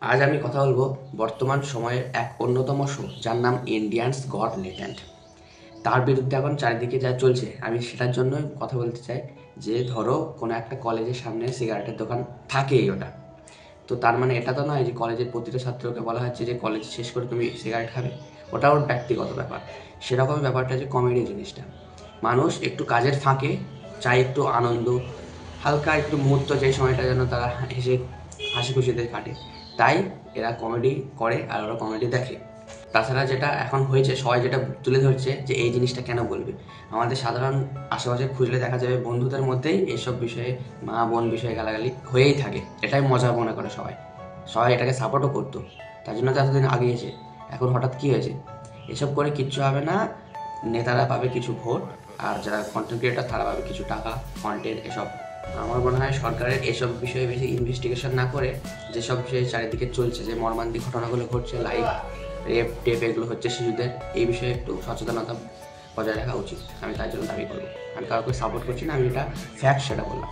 আজ আমি কথা বলবো বর্তমান সময়ের এক অন্যতম শো যার নাম ইন্ডিয়ানস গট লেজেন্ড। তার বিরুদ্ধে এখন চারিদিকে যা চলছে আমি সেটার জন্যই কথা বলতে চাই। যে ধরো কোনো একটা কলেজের সামনে সিগারেটের দোকান থাকেই ওটা, তো তার মানে এটা তো নয় যে কলেজের প্রতিটা ছাত্রকে বলা হচ্ছে যে কলেজ শেষ করে তুমি সিগারেট খাবে। ওটা ওর ব্যক্তিগত ব্যাপার। সেরকমই ব্যাপারটা যে কমেডি জিনিসটা, মানুষ একটু কাজের ফাঁকে চায় একটু আনন্দ, হালকা একটু মুহূর্ত, যে সময়টা যেন তারা হেসে হাসি খুশিতে কাটে, তাই এরা কমেডি করে আর ওরা কমেডি দেখে। তাছাড়া যেটা এখন হয়েছে, সবাই যেটা তুলে ধরছে যে এই জিনিসটা কেন বলবে, আমাদের সাধারণ আশেপাশে খুঁজলে দেখা যাবে বন্ধুদের মধ্যেই এসব বিষয়ে মা বোন বিষয়ে গালাগালি হয়েই থাকে। এটাই মজা মনে করে সবাই, সবাই এটাকে সাপোর্টও করতো, তার জন্য তো এতদিন আগিয়েছে। এখন হঠাৎ কী হয়েছে? এসব করে কিচ্ছু হবে না, নেতারা পাবে কিছু ভোট, আর যারা কন্টেন্ট ক্রিয়েটার তারা পাবে কিছু টাকা, কন্টেন্ট, এসব। আমার মনে হয় সরকারের এসব বিষয়ে বেশি ইনভেস্টিগেশন না করে, যেসব বিষয়ে চারিদিকে চলছে, যে মর্মান্তিক ঘটনাগুলো ঘটছে, লাইক রেপ টেপ এগুলো হচ্ছে শিশুদের, এই বিষয়ে একটু সচেতনতা বজায় রাখা উচিত। আমি তাই জন্য দাবি করবো। আমি কাউকে সাপোর্ট করছি না, আমি এটা ফ্যাক্ট সেটা বললাম।